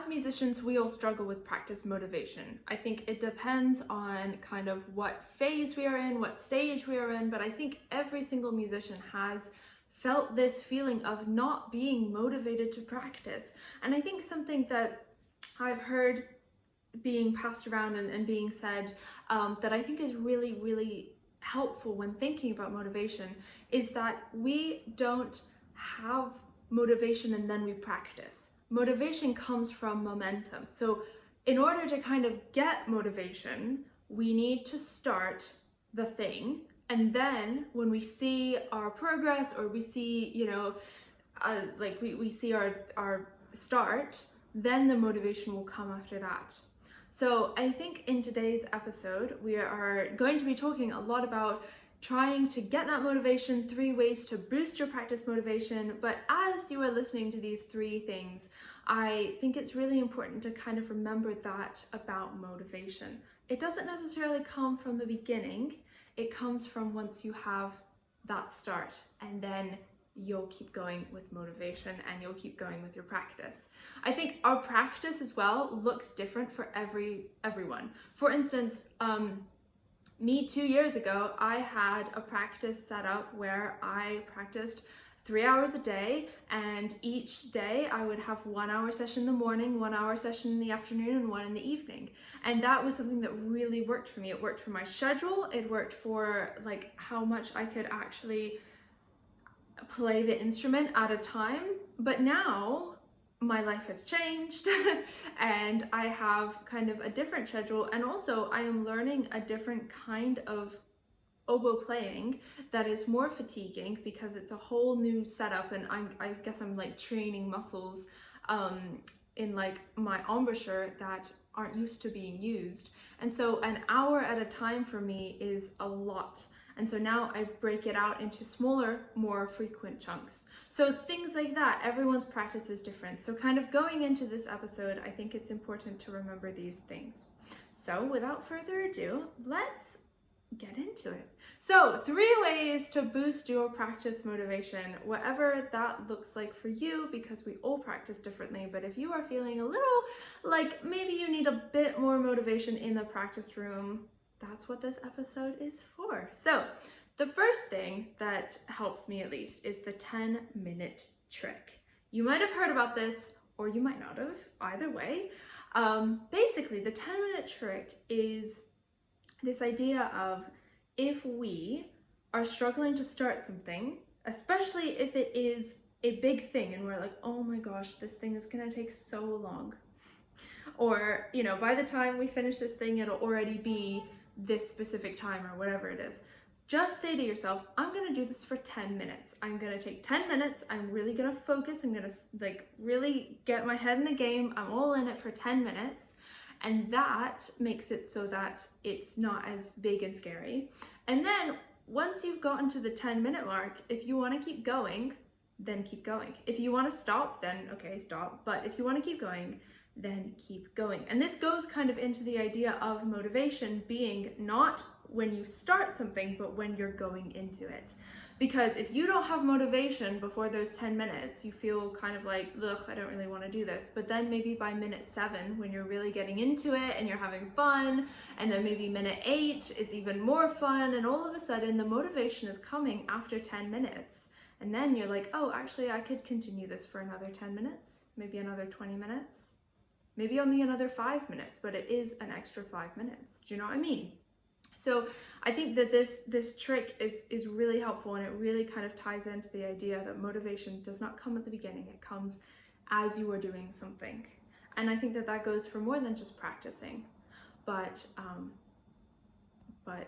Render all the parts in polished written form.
as musicians, we all struggle with practice motivation. I think it depends on kind of what phase we are in, what stage we are in, but I think every single musician has felt this feeling of not being motivated to practice. And I think something that I've heard being passed around and being said that I think is really, really helpful when thinking about motivation is that we don't have motivation and then we practice. Motivation comes from momentum. So in order to kind of get motivation, we need to start the thing. And then when we see our progress or we see, like we see our start, then the motivation will come after that. So I think in today's episode, we are going to be talking a lot about trying to get that motivation, 3 ways to boost your practice motivation. But as you are listening to these 3 things, I think it's really important to kind of remember that about motivation. It doesn't necessarily come from the beginning. It comes from once you have that start, and then you'll keep going with motivation and you'll keep going with your practice. I think our practice as well looks different for everyone. For instance, me 2 years ago, I had a practice set up where I practiced 3 hours a day, and each day I would have 1 hour session in the morning, 1 hour session in the afternoon, and 1 in the evening. And that was something that really worked for me. It worked for my schedule. It worked for like how much I could actually play the instrument at a time. But now my life has changed and I have kind of a different schedule, and also I am learning a different kind of oboe playing that is more fatiguing because it's a whole new setup, and I guess I'm like training muscles in like my embouchure that aren't used to being used. And so an hour at a time for me is a lot. And so now I break it out into smaller, more frequent chunks. So things like that, everyone's practice is different. So kind of going into this episode, I think it's important to remember these things. So without further ado, let's get into it. So 3 ways to boost your practice motivation, whatever that looks like for you, because we all practice differently. But if you are feeling a little like maybe you need a bit more motivation in the practice room, that's what this episode is for. So the first thing that helps me, at least, is the 10-minute trick. You might have heard about this or you might not have, either way. Basically, the 10-minute trick is this idea of, if we are struggling to start something, especially if it is a big thing and we're like, oh my gosh, this thing is gonna take so long, or by the time we finish this thing it'll already be this specific time or whatever it is, just say to yourself, I'm gonna do this for 10 minutes. I'm gonna take 10 minutes. I'm really gonna focus. I'm gonna like really get my head in the game. I'm all in it for 10 minutes. And that makes it so that it's not as big and scary. And then once you've gotten to the 10-minute mark, if you wanna keep going, then keep going. If you wanna stop, then okay, stop. But if you wanna keep going, then keep going. And this goes kind of into the idea of motivation being not when you start something, but when you're going into it. Because if you don't have motivation before those 10 minutes, you feel kind of like, ugh, I don't really want to do this. But then maybe by minute 7, when you're really getting into it and you're having fun, and then maybe minute 8, it's even more fun. And all of a sudden the motivation is coming after 10 minutes. And then you're like, oh, actually I could continue this for another 10 minutes, maybe another 20 minutes. Maybe only another 5 minutes, but it is an extra 5 minutes. Do you know what I mean? So I think that this trick is really helpful, and it really kind of ties into the idea that motivation does not come at the beginning. It comes as you are doing something. And I think that that goes for more than just practicing, but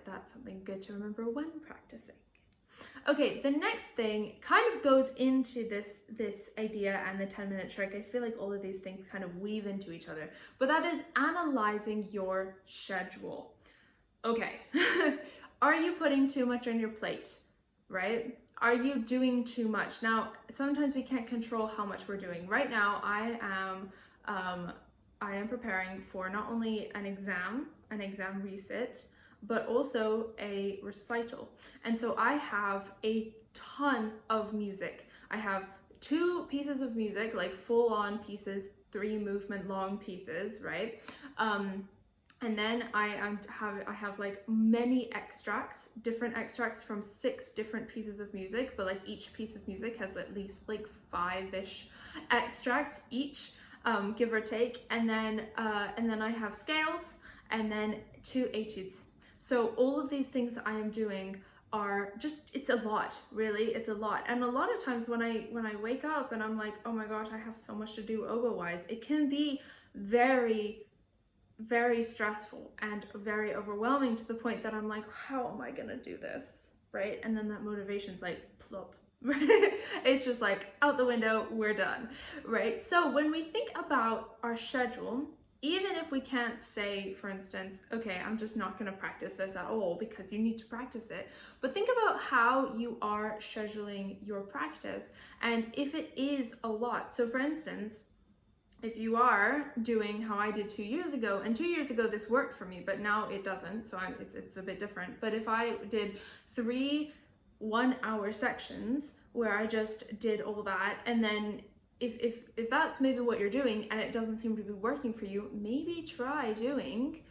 that's something good to remember when practicing. Okay, the next thing kind of goes into this idea and the 10-minute trick. I feel like all of these things kind of weave into each other, but that is analyzing your schedule. Okay, are you putting too much on your plate, right? Are you doing too much? Now, sometimes we can't control how much we're doing. Right now, I am preparing for not only an exam resit, but also a recital. And so I have a ton of music. I have 2 pieces of music, like full on pieces 3 movement long pieces, right? And then I have like many extracts, different extracts from 6 different pieces of music, but like each piece of music has at least like 5-ish extracts each, give or take. And then I have scales, and then 2 etudes. So all of these things I am doing are just, it's a lot, really, it's a lot. And a lot of times when I wake up and I'm like, oh my gosh, I have so much to do oboe wise, it can be very stressful and very overwhelming, to the point that I'm like, how am I gonna do this, right? And then that motivation's like plop. It's just like out the window, we're done, right? So when we think about our schedule, even if we can't say, for instance, okay, I'm just not going to practice this at all, because you need to practice it, but think about how you are scheduling your practice, and if it is a lot. So for instance, if you are doing how I did 2 years ago, and 2 years ago this worked for me, but now it doesn't, so it's a bit different. But if I did 3 1-hour sections where I just did all that, and then if that's maybe what you're doing and it doesn't seem to be working for you, maybe try doing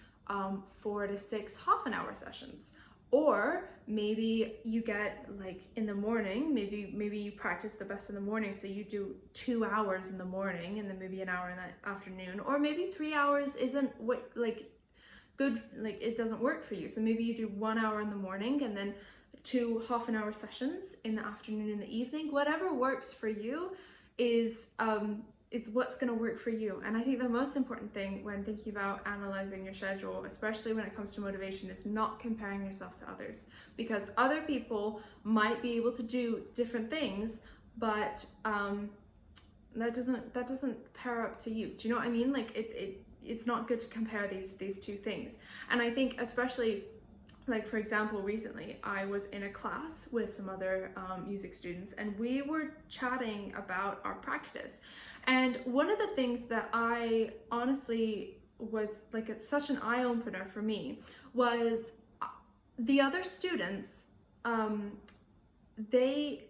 4 to 6 half-an-hour sessions. Or maybe you get, like, in the morning, maybe you practice the best in the morning, so you do 2 hours in the morning and then maybe an hour in the afternoon. Or maybe 3 hours isn't what, like, good, like, it doesn't work for you, so maybe you do 1 hour in the morning and then 2 half-an-hour sessions in the afternoon and the evening. Whatever works for you is what's going to work for you. And I think the most important thing when thinking about analyzing your schedule, especially when it comes to motivation, is not comparing yourself to others, because other people might be able to do different things, but that doesn't pair up to you. Do you know what I mean? Like it's not good to compare these two things. And I think especially, like, for example, recently I was in a class with some other music students, and we were chatting about our practice. And one of the things that I honestly was like, it's such an eye-opener for me, was the other students, they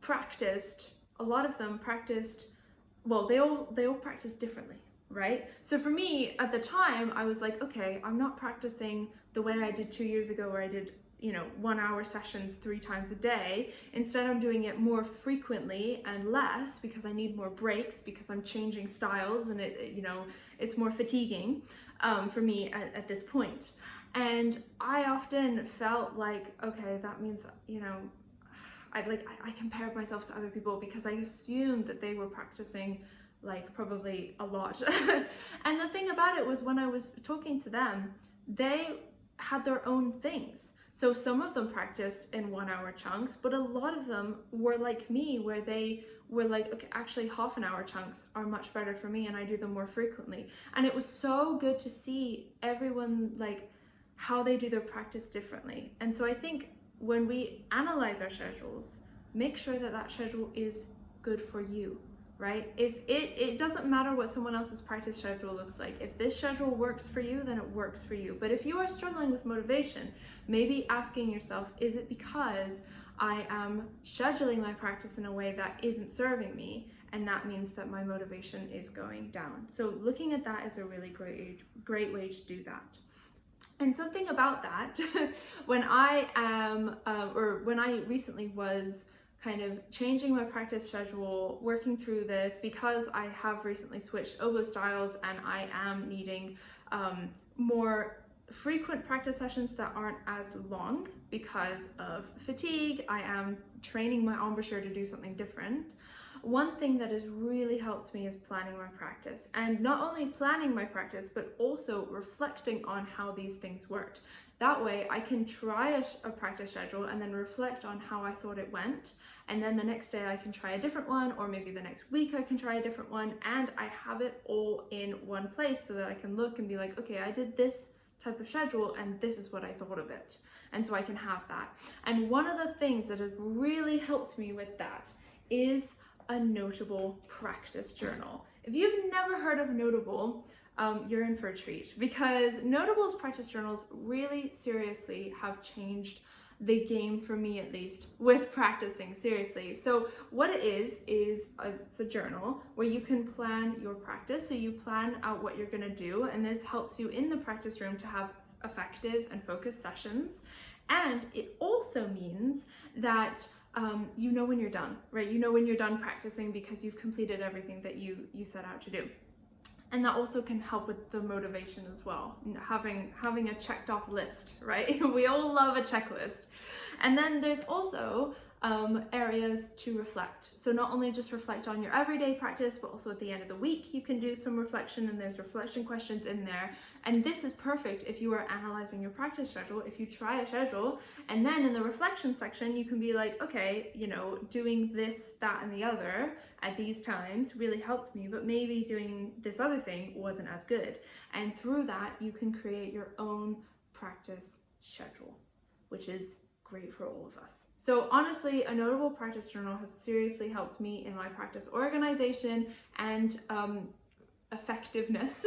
practiced, a lot of them practiced, well, they all practiced differently, right? So for me at the time, I was like, okay, I'm not practicing the way I did 2 years ago, where I did, 1-hour sessions 3 times a day. Instead, I'm doing it more frequently and less, because I need more breaks, because I'm changing styles, and it's more fatiguing for me at this point. And I often felt like, okay, that means, I compared myself to other people, because I assumed that they were practicing like probably a lot. And the thing about it was, when I was talking to them, they had their own things. So some of them practiced in 1-hour chunks, but a lot of them were like me, where they were like, okay, actually half-an-hour chunks are much better for me, and I do them more frequently. And it was so good to see everyone, like, how they do their practice differently. And so I think when we analyze our schedules, make sure that schedule is good for you, right? If it doesn't matter what someone else's practice schedule looks like. If this schedule works for you, then it works for you. But if you are struggling with motivation, maybe asking yourself, is it because I am scheduling my practice in a way that isn't serving me, and that means that my motivation is going down? So looking at that is a really great way to do that. And something about that, when I recently was kind of changing my practice schedule, working through this, because I have recently switched oboe styles, and I am needing more frequent practice sessions that aren't as long because of fatigue. I am training my embouchure to do something different. One thing that has really helped me is planning my practice, and not only planning my practice, but also reflecting on how these things worked. That way I can try a practice schedule and then reflect on how I thought it went, and then the next day I can try a different one, or maybe the next week I can try a different one, and I have it all in one place, so that I can look and be like, okay, I did this type of schedule and this is what I thought of it, and so I can have that. And one of the things that has really helped me with that is a Notable practice journal. If you've never heard of Notable, you're in for a treat, because Notable's practice journals really seriously have changed the game for me, at least, with practicing, seriously. So what it is it's a journal where you can plan your practice. So you plan out what you're going to do, and this helps you in the practice room to have effective and focused sessions. And it also means that you know when you're done, right? You know when you're done practicing because you've completed everything that you set out to do. And that also can help with the motivation as well, having a checked off list, right? We all love a checklist. And then there's also areas to reflect. So not only just reflect on your everyday practice, but also at the end of the week, you can do some reflection, and there's reflection questions in there. And this is perfect if you are analyzing your practice schedule. If you try a schedule, and then in the reflection section, you can be like, okay, you know, doing this, that, and the other at these times really helped me, but maybe doing this other thing wasn't as good. And through that, you can create your own practice schedule, which is great for all of us. So honestly, a notable practice journal has seriously helped me in my practice organization and effectiveness.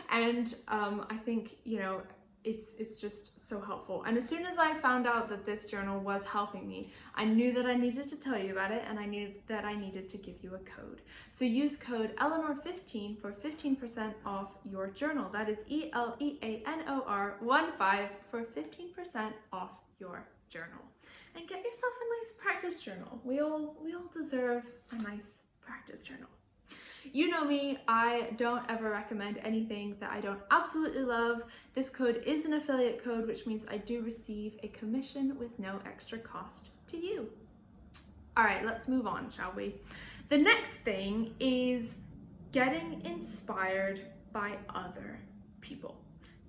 And I think, you know, it's just so helpful. And as soon as I found out that this journal was helping me, I knew that I needed to tell you about it, and I knew that I needed to give you a code. So use code Eleanor15 for 15% off your journal. That is ELEANOR15 for 15% off your journal. And get yourself a nice practice journal. We all deserve a nice practice journal. You know me, I don't ever recommend anything that I don't absolutely love. This code is an affiliate code, which means I do receive a commission with no extra cost to you. All right, let's move on, shall we? The next thing is getting inspired by other people.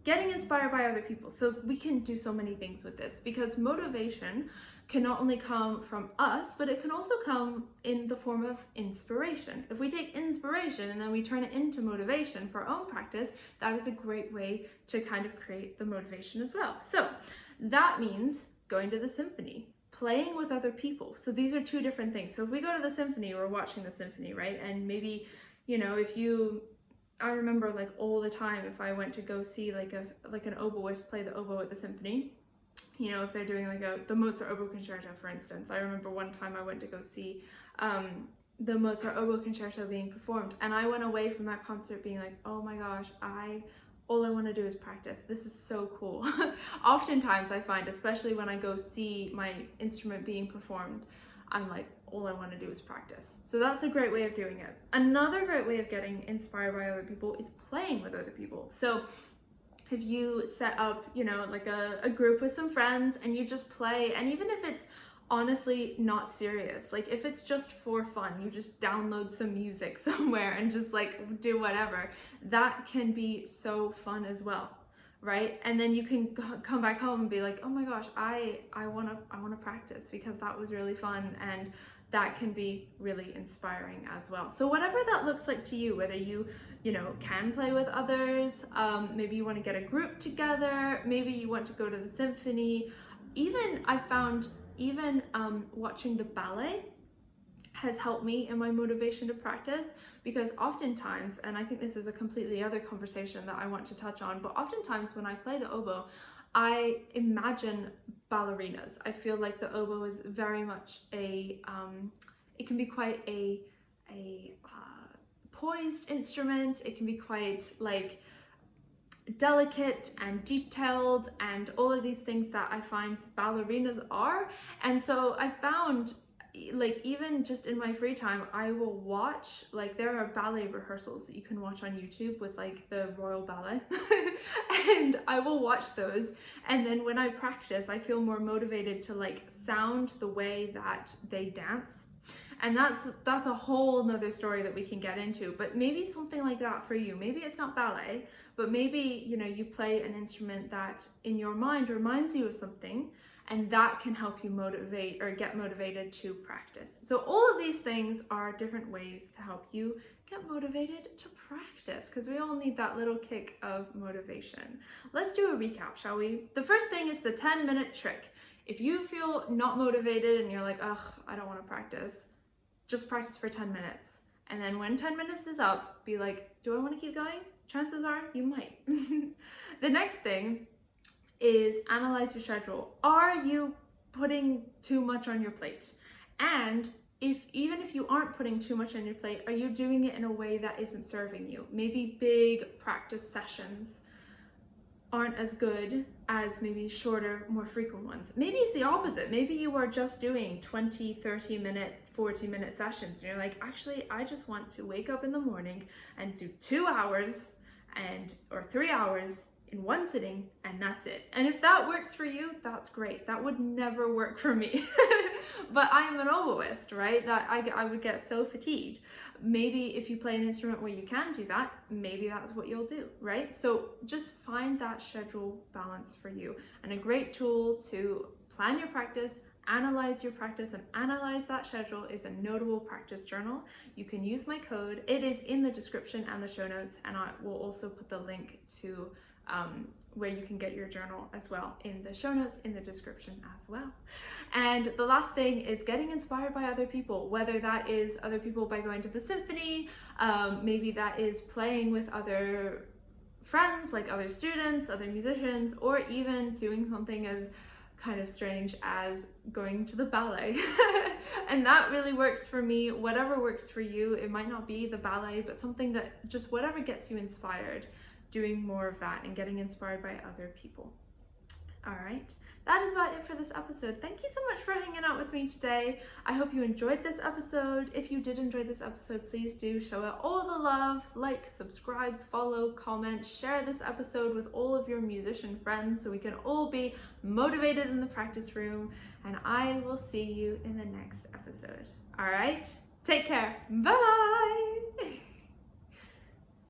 Getting inspired by other people. So we can do so many things with this, because motivation can not only come from us, but it can also come in the form of inspiration. If we take inspiration and then we turn it into motivation for our own practice, that is a great way to kind of create the motivation as well. So that means going to the symphony, playing with other people. So these are two different things. So if we go to the symphony, we're watching the symphony, right? And maybe, you know, I remember like all the time if I went to go see like an oboist play the oboe at the symphony, you know, if they're doing like the Mozart oboe concerto, for instance. I remember one time I went to go see the Mozart oboe concerto being performed, and I went away from that concert being like, oh my gosh, all I want to do is practice. This is so cool. Oftentimes I find, especially when I go see my instrument being performed, I'm like, all I want to do is practice. So that's a great way of doing it. Another great way of getting inspired by other people is playing with other people. So if you set up, you know, like a group with some friends and you just play, and even if it's honestly not serious, like if it's just for fun, you just download some music somewhere and just like do whatever, that can be so fun as well, right? And then you can come back home and be like, oh my gosh, I want to practice because that was really fun, and that can be really inspiring as well. So whatever that looks like to you, whether you know, can play with others, maybe you want to get a group together, maybe you want to go to the symphony. Even I found watching the ballet has helped me in my motivation to practice, because oftentimes, and I think this is a completely other conversation that I want to touch on, but oftentimes when I play the oboe, I imagine ballerinas. I feel like the oboe is very much it can be quite a poised instrument. It can be quite like delicate and detailed and all of these things that I find ballerinas are. And so I found, like, even just in my free time, I will watch, like, there are ballet rehearsals that you can watch on YouTube with like the Royal Ballet and I will watch those, and then when I practice I feel more motivated to like sound the way that they dance. And that's a whole nother story that we can get into, but maybe something like that for you. Maybe it's not ballet, but maybe, you know, you play an instrument that in your mind reminds you of something, and that can help you motivate or get motivated to practice. So all of these things are different ways to help you get motivated to practice, because we all need that little kick of motivation. Let's do a recap, shall we? The first thing is the 10-minute trick. If you feel not motivated and you're like, ugh, I don't want to practice, just practice for 10 minutes. And then when 10 minutes is up, be like, do I want to keep going? Chances are you might. The next thing is analyze your schedule. Are you putting too much on your plate? And even if you aren't putting too much on your plate, are you doing it in a way that isn't serving you? Maybe big practice sessions aren't as good as maybe shorter, more frequent ones. Maybe it's the opposite. Maybe you are just doing 20, 30 minute, 40-minute sessions. And you're like, actually, I just want to wake up in the morning and do 2 hours or 3 hours in one sitting, and that's it. And if that works for you, that's great. That would never work for me. But I'm an oboist, right? That I would get so fatigued. Maybe if you play an instrument where you can do that, maybe that's what you'll do, right? So just find that schedule balance for you. And a great tool to plan your practice, analyze your practice, and analyze that schedule is a Notable practice journal. You can use my code. It is in the description and the show notes, and I will also put the link to where you can get your journal as well in the show notes, in the description as well. And the last thing is getting inspired by other people, whether that is other people by going to the symphony, maybe that is playing with other friends, like other students, other musicians, or even doing something as kind of strange as going to the ballet. And that really works for me. Whatever works for you, it might not be the ballet, but something that just whatever gets you inspired, doing more of that and getting inspired by other people. All right, that is about it for this episode. Thank you so much for hanging out with me today. I hope you enjoyed this episode. If you did enjoy this episode, please do show it all the love. Like, subscribe, follow, comment, share this episode with all of your musician friends so we can all be motivated in the practice room. And I will see you in the next episode. All right, take care. Bye-bye.